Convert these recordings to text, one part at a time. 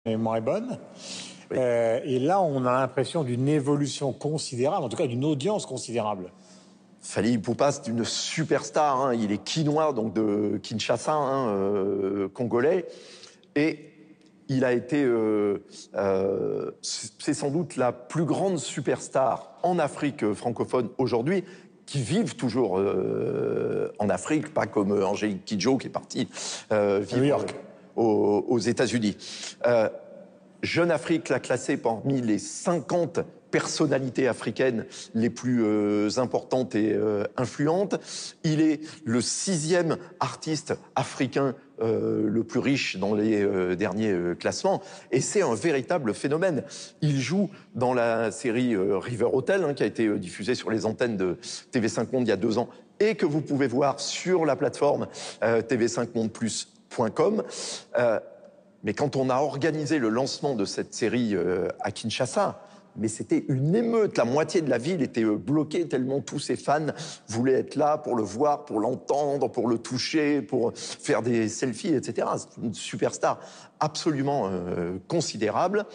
est moins bonne. Oui. Et là, on a l'impression d'une évolution considérable, en tout cas d'une audience considérable. Fally Ipupa, c'est une superstar. Hein. Il est quinois, donc de Kinshasa, congolais. Et il a été... c'est sans doute la plus grande superstar en Afrique francophone aujourd'hui, qui vivent toujours en Afrique, pas comme Angélique Kidjo qui est partie vivre New York. Aux États-Unis. Jeune Afrique l'a classé parmi les 50 personnalités africaines les plus importantes et influentes. Il est le 6e artiste africain le plus riche dans les derniers classements. Et c'est un véritable phénomène. Il joue dans la série River Hotel, qui a été diffusée sur les antennes de TV5 Monde il y a 2 ans et que vous pouvez voir sur la plateforme tv5mondeplus.com. Mais quand on a organisé le lancement de cette série à Kinshasa, mais c'était une émeute. La moitié de la ville était bloquée tellement tous ses fans voulaient être là pour le voir, pour l'entendre, pour le toucher, pour faire des selfies, etc. C'est une superstar absolument considérable.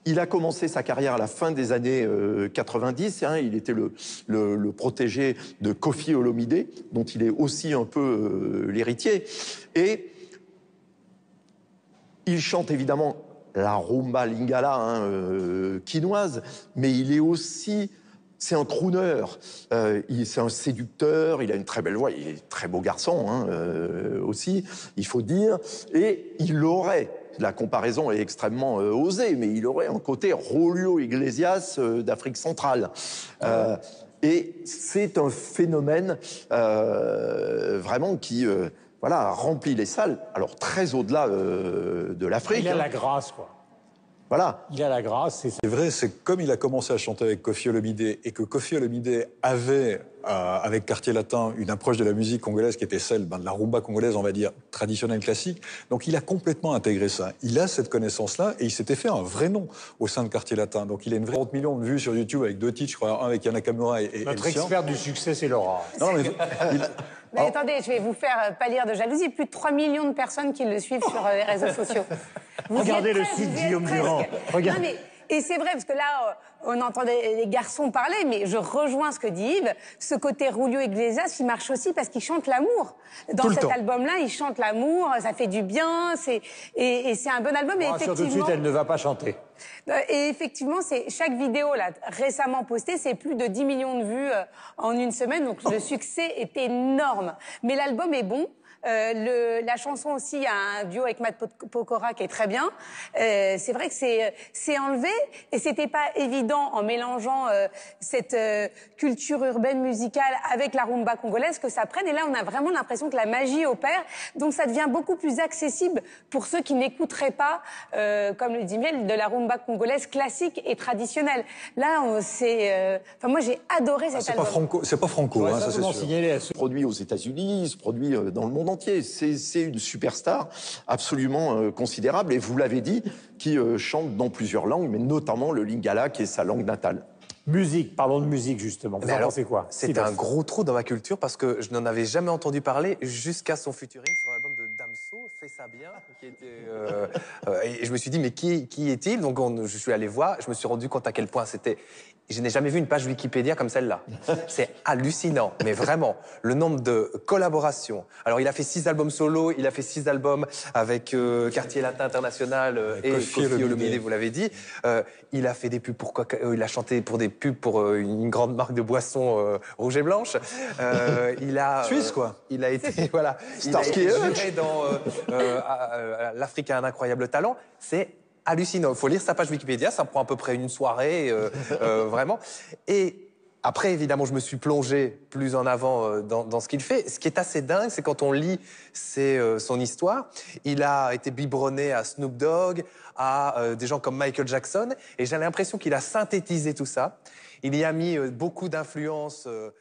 Il a commencé sa carrière à la fin des années 90. Il était le protégé de Koffi Olomide, dont il est aussi un peu l'héritier. Et il chante évidemment la rumba lingala quinoise, mais il est aussi, c'est un crooner, c'est un séducteur, il a une très belle voix, il est très beau garçon aussi, il faut dire, et il aurait, la comparaison est extrêmement osée, mais il aurait un côté Julio Iglesias d'Afrique centrale. Et c'est un phénomène vraiment qui... voilà, remplit les salles, alors très au-delà de l'Afrique. Il a la grâce, quoi. Voilà. Il a la grâce. C'est vrai, c'est comme il a commencé à chanter avec Koffi Olomide et que Koffi Olomide avait, avec Quartier Latin, une approche de la musique congolaise qui était celle de la rumba congolaise, on va dire, traditionnelle, classique. Donc il a complètement intégré ça. Il a cette connaissance-là et il s'était fait un vrai nom au sein de Quartier Latin. Donc il a une vraie 30 millions de vues sur YouTube avec 2 titres, je crois, un avec Yana Nakamura et Notre experte du succès, c'est Laura. Non, mais Mais attendez, je vais vous faire pâlir de jalousie. Plus de 3 millions de personnes qui le suivent sur les réseaux sociaux. Regardez le site Guillaume Durand. Regarde. Non, mais, et c'est vrai, parce que là, on entendait les garçons parler, mais je rejoins ce que dit Yves. Ce côté Julio Iglesias, il marche aussi parce qu'il chante l'amour. Dans cet album-là, il chante l'amour, ça fait du bien, et c'est un bon album. Et Tout de suite, elle ne va pas chanter. Et effectivement, chaque vidéo là, récemment postée, c'est plus de 10 millions de vues en une semaine. Donc le succès est énorme. Mais l'album est bon. La chanson aussi, il y a un duo avec Matt Pokora qui est très bien. C'est vrai que c'est enlevé et c'était pas évident en mélangeant cette culture urbaine musicale avec la rumba congolaise que ça prenne. Et là, on a vraiment l'impression que la magie opère. Donc ça devient beaucoup plus accessible pour ceux qui n'écouteraient pas, comme le dit Miel, de la rumba congolaise classique et traditionnelle. Là, enfin moi j'ai adoré cet album. C'est pas franco, ça c'est sûr. Il se produit aux États-Unis, il se produit dans le monde entier. C'est une superstar absolument considérable, et vous l'avez dit, qui chante dans plusieurs langues, mais notamment le lingala, qui est sa langue natale. Musique, parlons de musique justement. Vous en pensez quoi? C'est un gros trou dans ma culture parce que je n'en avais jamais entendu parler jusqu'à son featuring sur l'album de Damso, Fais ça bien, qui était, et je me suis dit mais qui est-il? Donc je suis allé voir, je me suis rendu compte à quel point c'était... Je n'ai jamais vu une page Wikipédia comme celle-là. C'est hallucinant, mais vraiment, le nombre de collaborations. Alors, il a fait 6 albums solo, il a fait 6 albums avec Quartier Latin International et Koffi Olomide, vous l'avez dit. Il a fait des pubs il a chanté pour des pubs pour une grande marque de boissons rouge et blanche. Il a Suisse, quoi. Il a été voilà, Starsky il a été dans l'Afrique a un incroyable talent. C'est hallucinant. Il faut lire sa page Wikipédia, ça prend à peu près une soirée, vraiment. Et après, évidemment, je me suis plongé plus en avant dans ce qu'il fait. Ce qui est assez dingue, c'est quand on lit son histoire. Il a été biberonné à Snoop Dogg, à des gens comme Michael Jackson, et j'ai l'impression qu'il a synthétisé tout ça. Il y a mis beaucoup d'influences de